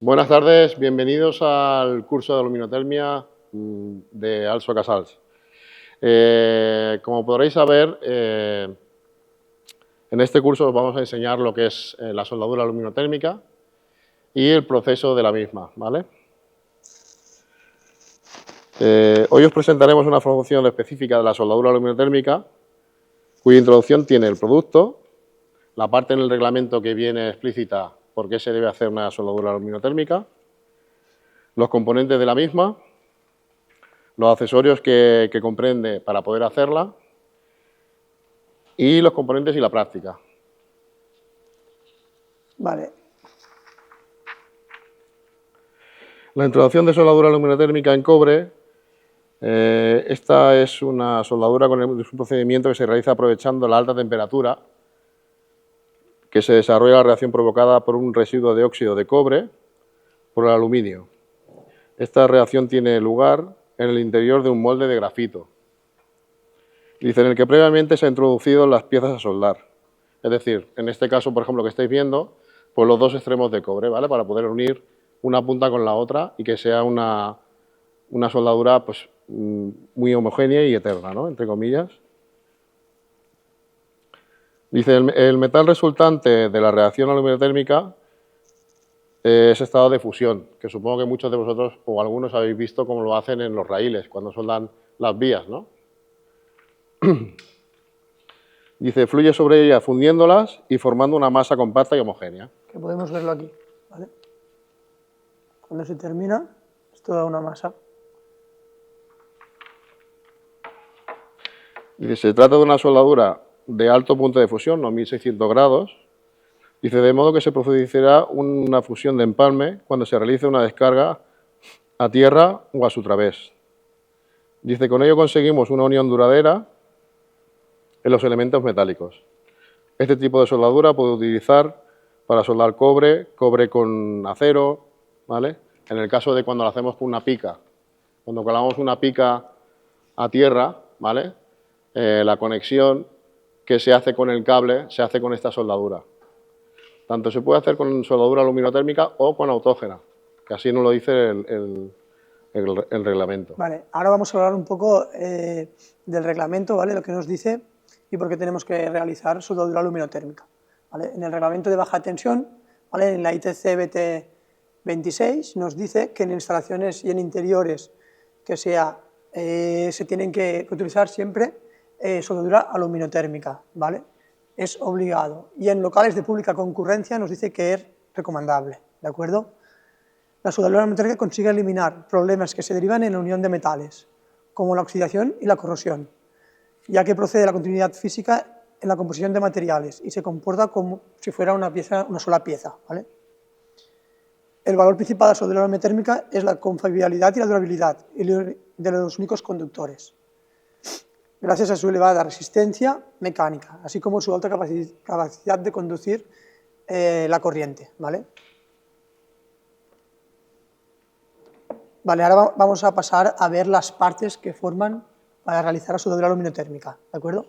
Buenas tardes, bienvenidos al curso de aluminotermia de Also Casals. Como podréis saber, en este curso os vamos a enseñar lo que es la soldadura aluminotérmica y el proceso de la misma, ¿vale? Hoy os presentaremos una función específica de la soldadura aluminotérmica, cuya introducción tiene el producto, la parte en el reglamento que viene explícita por qué se debe hacer una soldadura aluminotérmica, los componentes de la misma, los accesorios que comprende para poder hacerla y los componentes y la práctica. Vale. La introducción de soldadura aluminotérmica en cobre, esta es una soldadura con un procedimiento que se realiza aprovechando la alta temperatura que se desarrolla la reacción provocada por un residuo de óxido de cobre por el aluminio. Esta reacción tiene lugar en el interior de un molde de grafito. Dice, en el que previamente se han introducido las piezas a soldar. Es decir, en este caso, por ejemplo, que estáis viendo, pues los dos extremos de cobre, ¿vale? Para poder unir una punta con la otra y que sea una soldadura pues, muy homogénea y eterna, ¿no? Entre comillas. Dice, el metal resultante de la reacción aluminotérmica es estado de fusión, que supongo que muchos de vosotros o algunos habéis visto cómo lo hacen en los raíles, cuando soldan las vías, ¿no? Dice, fluye sobre ellas fundiéndolas y formando una masa compacta y homogénea. Que podemos verlo aquí, ¿vale? Cuando se termina, es toda una masa. Dice, se trata de una soldadura de alto punto de fusión, no 1600 grados. Dice, de modo que se producirá una fusión de empalme cuando se realice una descarga a tierra o a su través. Dice, con ello conseguimos una unión duradera en los elementos metálicos. Este tipo de soldadura puede utilizar para soldar cobre, cobre con acero, ¿vale? En el caso de cuando lo hacemos con una pica, cuando colamos una pica a tierra, ¿vale? La conexión que se hace con el cable se hace con esta soldadura. Tanto se puede hacer con soldadura aluminotérmica o con autógena, que así nos lo dice el reglamento. Vale, ahora vamos a hablar un poco del reglamento, ¿vale? Lo que nos dice y por qué tenemos que realizar soldadura aluminotérmica, ¿vale? En el reglamento de baja tensión, ¿vale? En la ITC BT 26 nos dice que en instalaciones y en interiores que se tienen que utilizar siempre soldadura aluminotérmica, ¿vale? Es obligado. Y en locales de pública concurrencia nos dice que es recomendable, ¿de acuerdo? La soldadura aluminotérmica consigue eliminar problemas que se derivan en la unión de metales, como la oxidación y la corrosión, ya que procede de la continuidad física en la composición de materiales y se comporta como si fuera una sola pieza, ¿vale? El valor principal de la soldadura aluminotérmica es la confiabilidad y la durabilidad de los únicos conductores, gracias a su elevada resistencia mecánica, así como su alta capacidad de conducir la corriente, ¿vale? Vale, ahora vamos a pasar a ver las partes que forman para realizar la soldadura aluminotérmica, ¿de acuerdo?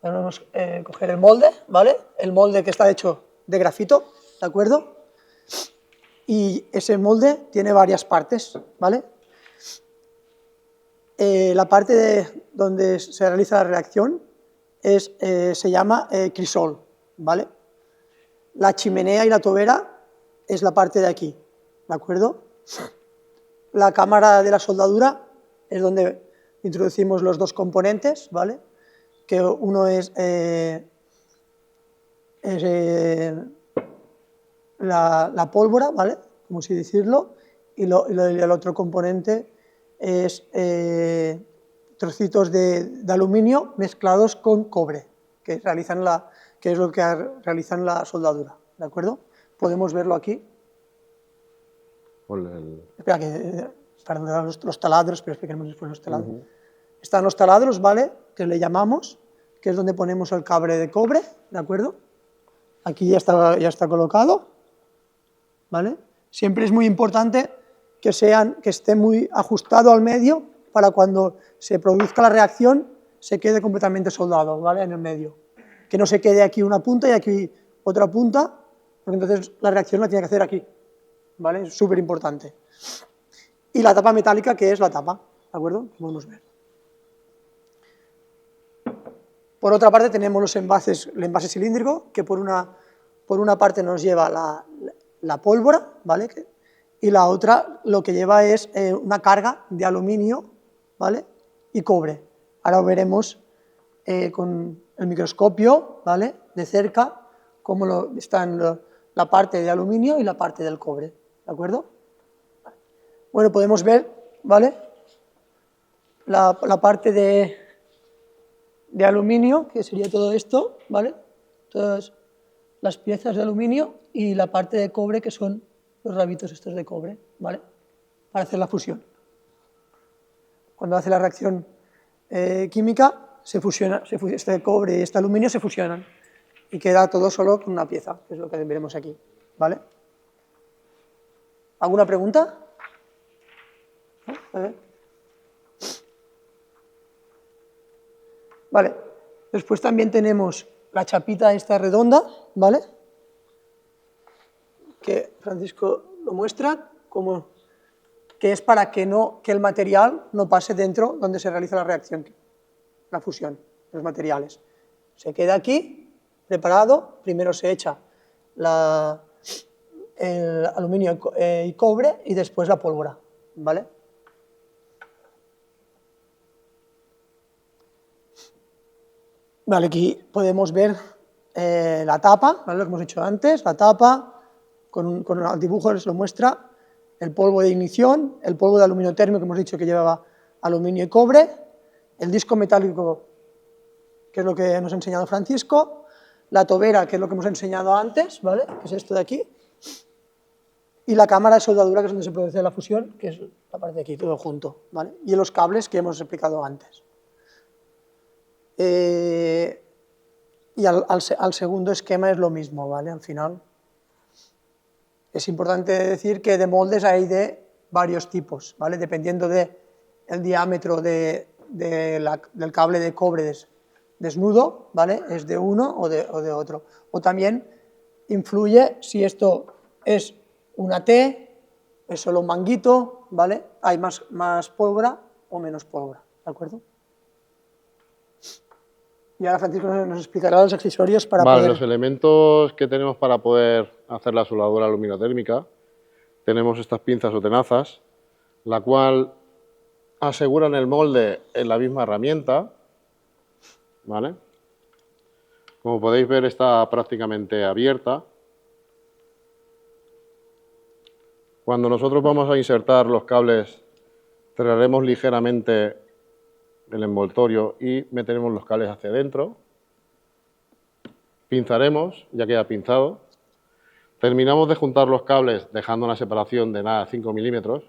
Ahora vamos a coger el molde, ¿vale? El molde que está hecho de grafito, ¿de acuerdo? Y ese molde tiene varias partes, ¿vale? La parte donde se realiza la reacción se llama crisol, ¿vale? La chimenea y la tobera es la parte de aquí, ¿de acuerdo? La cámara de la soldadura es donde introducimos los dos componentes, ¿vale? Que uno es la pólvora, ¿vale? Como así decirlo, y el otro componente es trocitos de aluminio mezclados con cobre, que es lo que realizan la soldadura, ¿de acuerdo? Podemos verlo aquí. Espera, para los taladros, pero explicaremos después los taladros. Están los taladros, ¿vale? Que le llamamos, que es donde ponemos el cable de cobre, ¿de acuerdo? Aquí ya está colocado, ¿vale? Siempre es muy importante que esté muy ajustado al medio para cuando se produzca la reacción se quede completamente soldado, ¿vale? En el medio. Que no se quede aquí una punta y aquí otra punta, porque entonces la reacción la tiene que hacer aquí, ¿vale? Es súper importante. Y la tapa metálica, que es la tapa, ¿de acuerdo? Podemos ver. Por otra parte tenemos los envases, el envase cilíndrico, que por una parte nos lleva la pólvora, ¿vale? Y la otra lo que lleva es una carga de aluminio, ¿vale? Y cobre. Ahora veremos con el microscopio, ¿vale? De cerca cómo están la parte de aluminio y la parte del cobre, ¿de acuerdo? Bueno, podemos ver, ¿vale? La parte de aluminio, que sería todo esto, ¿vale? Todas las piezas de aluminio, y la parte de cobre, que son los rabitos estos de cobre, ¿vale? Para hacer la fusión. Cuando hace la reacción química, se fusiona, este cobre y este aluminio se fusionan y queda todo solo con una pieza, que es lo que veremos aquí, ¿vale? ¿Alguna pregunta? ¿No? A ver. Vale, después también tenemos la chapita esta redonda, ¿vale? Que Francisco lo muestra, que es para que el material no pase dentro donde se realiza la reacción, la fusión de los materiales. Se queda aquí, preparado, primero se echa el aluminio y cobre y después la pólvora, ¿vale? Vale, aquí podemos ver la tapa, ¿vale? Lo que hemos dicho antes, la tapa, con el dibujo se lo muestra, el polvo de ignición, el polvo de aluminio térmico que hemos dicho que llevaba aluminio y cobre, el disco metálico, que es lo que nos ha enseñado Francisco, la tobera, que es lo que hemos enseñado antes, ¿vale? Que es esto de aquí, y la cámara de soldadura, que es donde se produce la fusión, que es la parte de aquí, todo junto, ¿vale? Y los cables que hemos explicado antes. Y al segundo esquema es lo mismo, ¿vale? Al final es importante decir que de moldes hay de varios tipos, ¿vale? Dependiendo del diámetro del cable de cobre desnudo, ¿vale? Es de uno o de otro. O también influye si esto es una T, es solo un manguito, ¿vale? Hay más pólvora o menos pólvora, ¿de acuerdo? Y ahora Francisco nos explicará los accesorios para Vale, poder... los elementos que tenemos para poder hacer la soldadura aluminotérmica, tenemos estas pinzas o tenazas, la cual aseguran el molde en la misma herramienta, ¿vale? Como podéis ver, está prácticamente abierta. Cuando nosotros vamos a insertar los cables, cerraremos ligeramente el envoltorio y meteremos los cables hacia adentro. Pinzaremos, ya queda pinzado. Terminamos de juntar los cables dejando una separación de nada, 5 milímetros,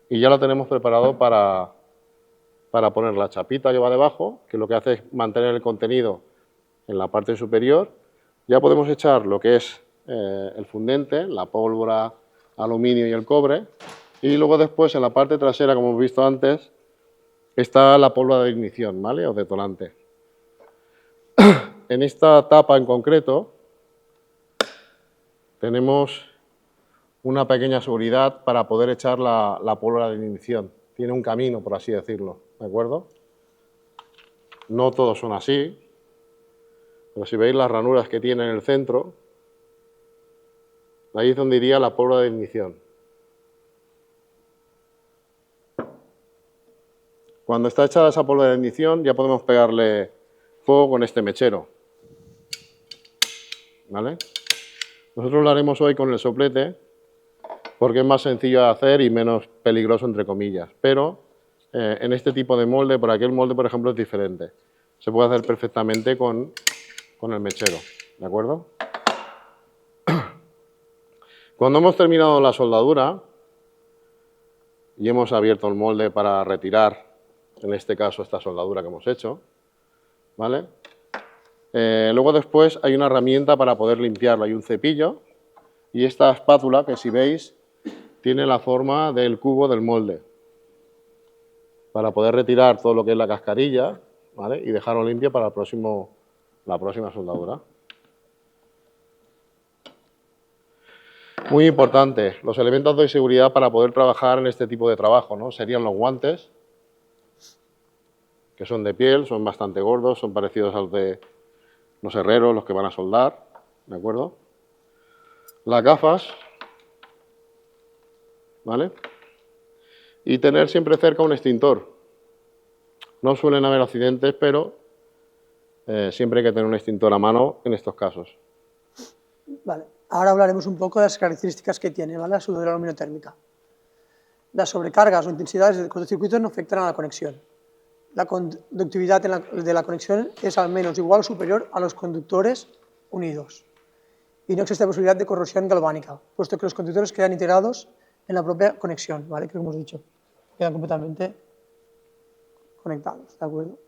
y ya lo tenemos preparado para poner la chapita que va debajo, que lo que hace es mantener el contenido en la parte superior. Ya podemos echar lo que es el fundente, la pólvora, aluminio y el cobre, y luego después en la parte trasera, como hemos visto antes, está la pólvora de ignición, ¿vale? O detonante. En esta tapa en concreto tenemos una pequeña seguridad para poder echar la pólvora de ignición. Tiene un camino, por así decirlo, ¿de acuerdo? No todos son así, pero si veis las ranuras que tiene en el centro, ahí es donde iría la pólvora de ignición. Cuando está echada esa pólvora de ignición, ya podemos pegarle fuego con este mechero, ¿vale? Nosotros lo haremos hoy con el soplete, porque es más sencillo de hacer y menos peligroso, entre comillas. Pero en este tipo de molde, por aquel molde, por ejemplo, es diferente. Se puede hacer perfectamente con el mechero, ¿de acuerdo? Cuando hemos terminado la soldadura y hemos abierto el molde para retirar, en este caso, esta soldadura que hemos hecho, ¿vale? Luego después hay una herramienta para poder limpiarlo. Hay un cepillo y esta espátula, que si veis, tiene la forma del cubo del molde, para poder retirar todo lo que es la cascarilla, ¿vale? Y dejarlo limpio para la próxima soldadura. Muy importante, los elementos de seguridad para poder trabajar en este tipo de trabajo, ¿no? Serían los guantes, que son de piel, son bastante gordos, son parecidos a los de los herreros, los que van a soldar, ¿de acuerdo? Las gafas, ¿vale? Y tener siempre cerca un extintor. No suelen haber accidentes, pero siempre hay que tener un extintor a mano en estos casos. Vale. Ahora hablaremos un poco de las características que tiene, ¿vale?, la soldadura aluminotérmica. Las sobrecargas o intensidades del cortocircuito no afectan a la conexión. La conductividad de la conexión es al menos igual o superior a los conductores unidos. Y no existe posibilidad de corrosión galvánica, puesto que los conductores quedan integrados en la propia conexión, ¿vale?, que hemos dicho, quedan completamente conectados, ¿de acuerdo?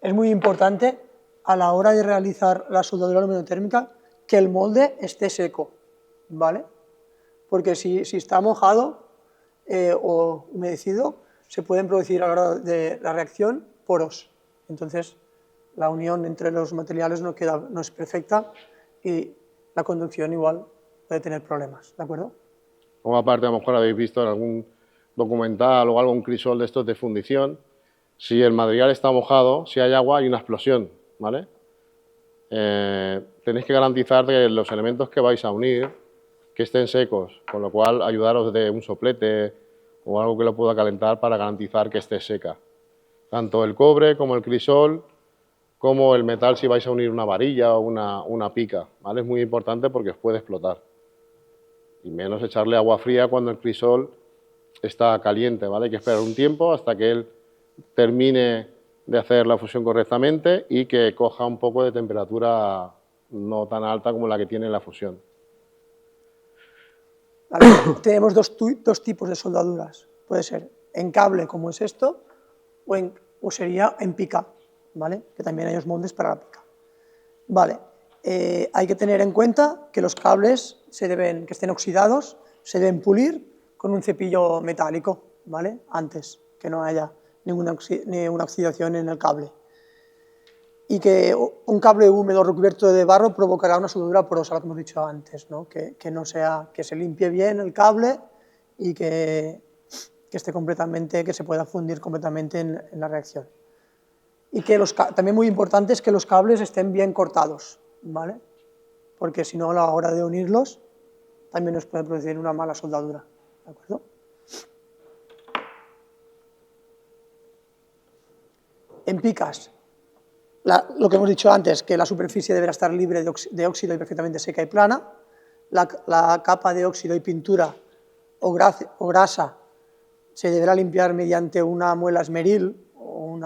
Es muy importante a la hora de realizar la soldadura aluminotérmica que el molde esté seco, ¿vale? Porque si está mojado o humedecido, se pueden producir a la hora de la reacción poros. Entonces, la unión entre los materiales no es perfecta y la conducción igual puede tener problemas, ¿de acuerdo? O aparte, a lo mejor habéis visto en algún documental o algún crisol de estos de fundición, si el material está mojado, si hay agua, hay una explosión, ¿vale? Tenéis que garantizar que los elementos que vais a unir que estén secos, con lo cual ayudaros de un soplete o algo que lo pueda calentar para garantizar que esté seca. Tanto el cobre como el crisol, como el metal si vais a unir una varilla o una pica, ¿vale? Es muy importante porque os puede explotar. Y menos echarle agua fría cuando el crisol está caliente, ¿vale? Hay que esperar un tiempo hasta que él termine de hacer la fusión correctamente y que coja un poco de temperatura no tan alta como la que tiene la fusión. Vale, tenemos dos tipos de soldaduras. Puede ser en cable, como es esto, o sería en pica, ¿vale? Que también hay los moldes para la pica. Vale, hay que tener en cuenta que los cables que estén oxidados se deben pulir con un cepillo metálico, ¿vale? Antes, que no haya ninguna oxidación en el cable. Y que un cable húmedo recubierto de barro provocará una soldadura porosa, lo que hemos dicho antes, ¿no? Que se limpie bien el cable y que esté completamente, que se pueda fundir completamente en la reacción. Y que también muy importante es que los cables estén bien cortados, ¿vale? Porque si no, a la hora de unirlos, también nos puede producir una mala soldadura, ¿de acuerdo? En picas, lo que hemos dicho antes, que la superficie deberá estar libre de óxido y perfectamente seca y plana. La capa de óxido y pintura o grasa se deberá limpiar mediante una muela esmeril o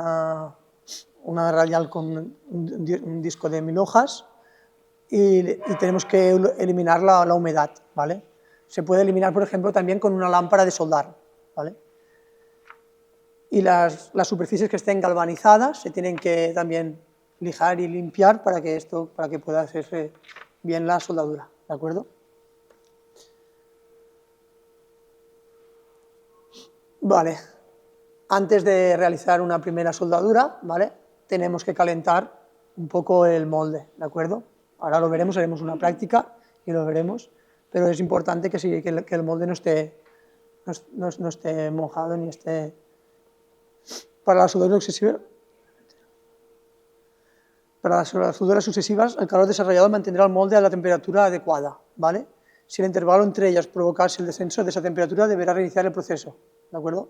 una radial con un disco de 1000 hojas y tenemos que eliminar la humedad, ¿vale? Se puede eliminar, por ejemplo, también con una lámpara de soldar, ¿vale? Y las superficies que estén galvanizadas se tienen que también lijar y limpiar para que pueda hacerse bien la soldadura, ¿de acuerdo? Vale, antes de realizar una primera soldadura, ¿vale?, tenemos que calentar un poco el molde, ¿de acuerdo? Ahora lo veremos, haremos una práctica y lo veremos, pero es importante que el molde no esté mojado ni esté... Para las soldaduras sucesivas, el calor desarrollado mantendrá el molde a la temperatura adecuada, ¿vale? Si el intervalo entre ellas provocase el descenso de esa temperatura, deberá reiniciar el proceso, ¿de acuerdo?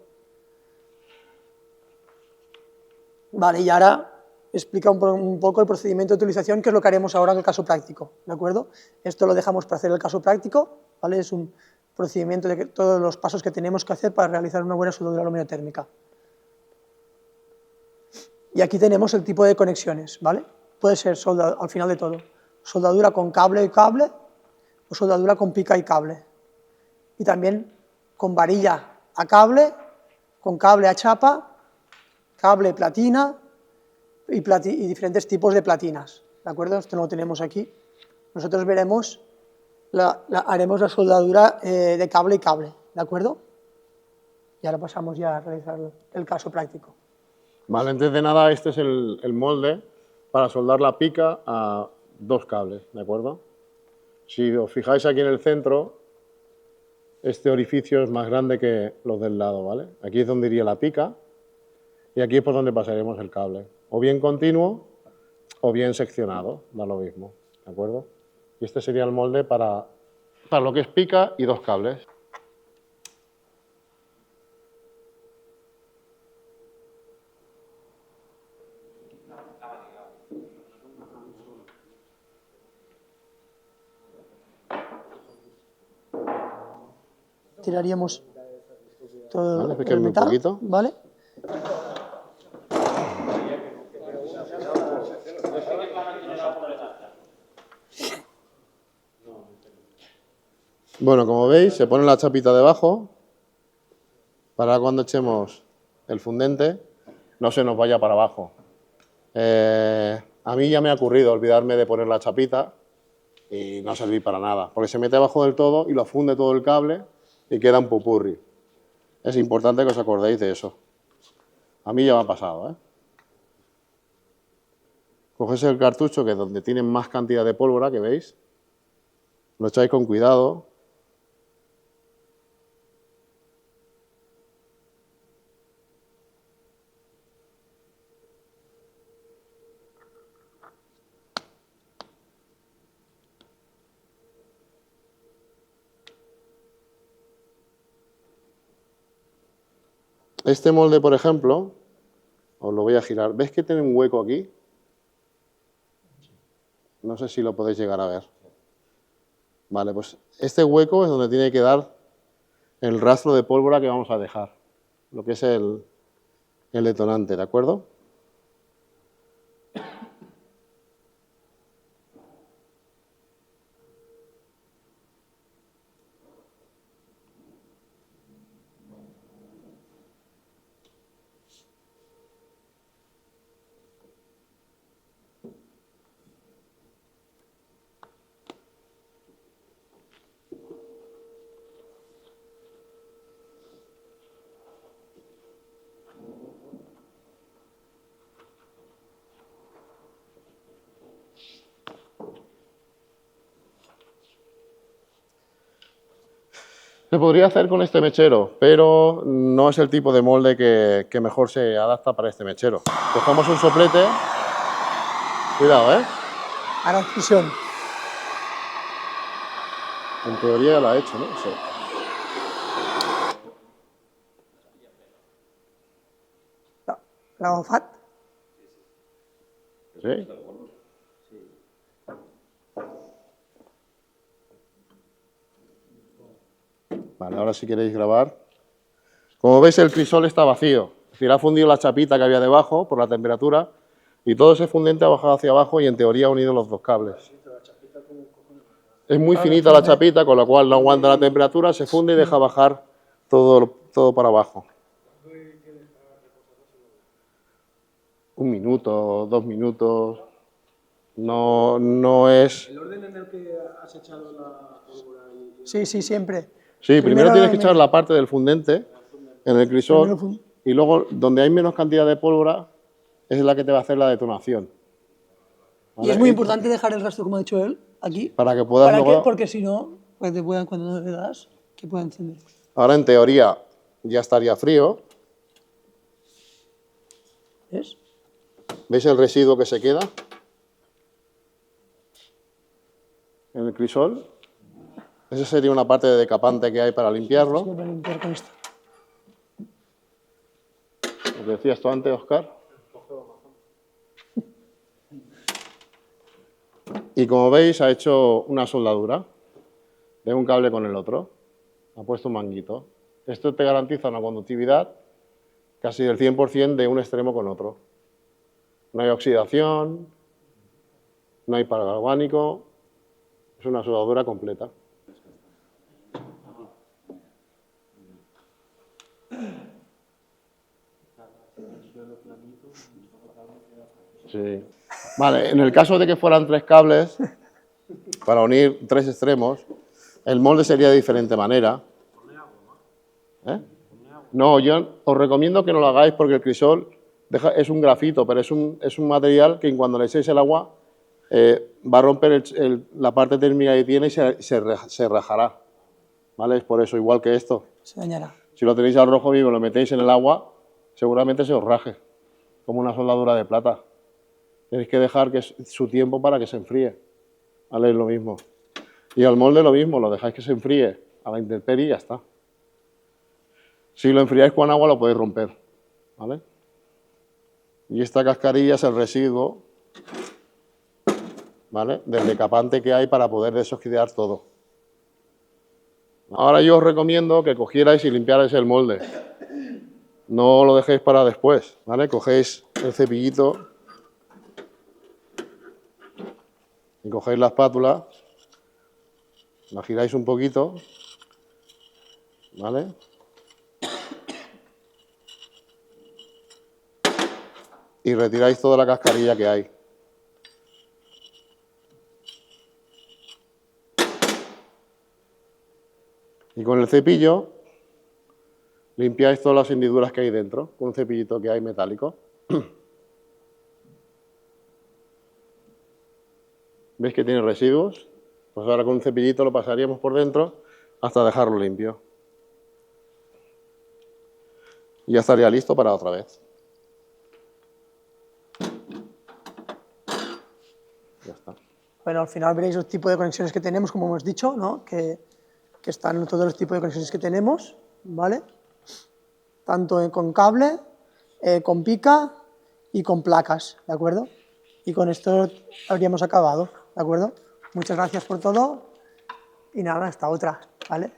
Vale, y ahora explica un poco el procedimiento de utilización, que es lo que haremos ahora en el caso práctico, ¿de acuerdo? Esto lo dejamos para hacer el caso práctico, ¿vale? Es un procedimiento de todos los pasos que tenemos que hacer para realizar una buena soldadura aluminotérmica. Y aquí tenemos el tipo de conexiones, ¿vale? Puede ser, al final de todo, soldadura con cable y cable o soldadura con pica y cable. Y también con varilla a cable, con cable a chapa, cable platina y diferentes tipos de platinas, ¿de acuerdo? Esto no lo tenemos aquí. Nosotros veremos, haremos la soldadura de cable y cable, ¿de acuerdo? Y ahora pasamos ya a realizar el caso práctico. Vale, antes de nada, este es el molde para soldar la pica a 2 cables, ¿de acuerdo? Si os fijáis aquí en el centro, este orificio es más grande que los del lado, ¿vale? Aquí es donde iría la pica y aquí es por donde pasaremos el cable. O bien continuo o bien seccionado, da lo mismo, ¿de acuerdo? Y este sería el molde para lo que es pica y dos cables. Tiraríamos todo Vale, el explíquenme un metal, poquito. ¿vale? Bueno, como veis, se pone la chapita debajo para cuando echemos el fundente no se nos vaya para abajo. A mí ya me ha ocurrido olvidarme de poner la chapita y no servir para nada, porque se mete abajo del todo y lo funde todo el cable y queda un pupurri. Es importante que os acordéis de eso. A mí ya me ha pasado, ¿eh? Cogéis el cartucho, que es donde tiene más cantidad de pólvora, que veis. Lo echáis con cuidado. Este molde, por ejemplo, os lo voy a girar. ¿Ves que tiene un hueco aquí? No sé si lo podéis llegar a ver. Vale, pues este hueco es donde tiene que dar el rastro de pólvora que vamos a dejar, lo que es el detonante, ¿de acuerdo? Se podría hacer con este mechero, pero no es el tipo de molde que mejor se adapta para este mechero. Cogemos un soplete. Cuidado, ¿eh? Ahora fusión. En teoría ya lo ha hecho, ¿no? Sí. La agafat. ¿Sí? Vale, ahora si queréis grabar. Como veis, el crisol está vacío. Es decir, ha fundido la chapita que había debajo por la temperatura y todo ese fundente ha bajado hacia abajo y en teoría ha unido los dos cables. Es muy finita la chapita, con la cual no aguanta la temperatura, se funde y deja bajar todo para abajo. 1 minuto, 2 minutos. No es... ¿El orden en el que has echado la pólvora y... Sí, sí, siempre. Sí, primero tienes que echar el- la parte del fundente en el crisol y luego donde hay menos cantidad de pólvora es la que te va a hacer la detonación. Y ¿Vale? es muy importante dejar el rastro, como ha dicho él, aquí. Para que puedas luego... Porque si no, pues te puedan, cuando no le das, que pueda encender. Ahora en teoría ya estaría frío. ¿Ves? ¿Veis el residuo que se queda en el crisol? Esa sería una parte de decapante que hay para limpiarlo. Sí, para limpiar con esto. Lo que decías tú antes, Óscar. Y como veis, ha hecho una soldadura de un cable con el otro. Ha puesto un manguito. Esto te garantiza una conductividad casi del 100% de un extremo con otro. No hay oxidación, no hay paragalvánico, es una soldadura completa. Sí. Vale, en el caso de que fueran 3 cables, para unir 3 extremos, el molde sería de diferente manera. ¿Eh? No, yo os recomiendo que no lo hagáis porque el crisol es un grafito, pero es un material que cuando le echéis el agua va a romper la parte térmica que tiene y se rajará, ¿vale? Es por eso, igual que esto. Se dañará. Si lo tenéis al rojo vivo y lo metéis en el agua, seguramente se os raje, como una soldadura de plata. Tenéis que dejar su tiempo para que se enfríe, ¿vale? Es lo mismo. Y al molde lo mismo, lo dejáis que se enfríe a la intemperie y ya está. Si lo enfriáis con agua lo podéis romper, ¿vale? Y esta cascarilla es el residuo, ¿vale?, del decapante que hay para poder desoxidar todo. Ahora yo os recomiendo que cogierais y limpiarais el molde. No lo dejéis para después, ¿vale? Cogéis el cepillito y cogéis la espátula, la giráis un poquito, ¿vale? Y retiráis toda la cascarilla que hay. Y con el cepillo limpiáis todas las hendiduras que hay dentro, con un cepillito que hay metálico. ¿Veis que tiene residuos? Pues ahora con un cepillito lo pasaríamos por dentro hasta dejarlo limpio. Y ya estaría listo para otra vez. Ya está. Bueno, al final veréis los tipos de conexiones que tenemos, como hemos dicho, ¿no? Que están en todos los tipos de conexiones que tenemos, ¿vale? Tanto con cable, con pica y con placas, ¿de acuerdo? Y con esto habríamos acabado, ¿de acuerdo? Muchas gracias por todo y nada, hasta otra, ¿vale?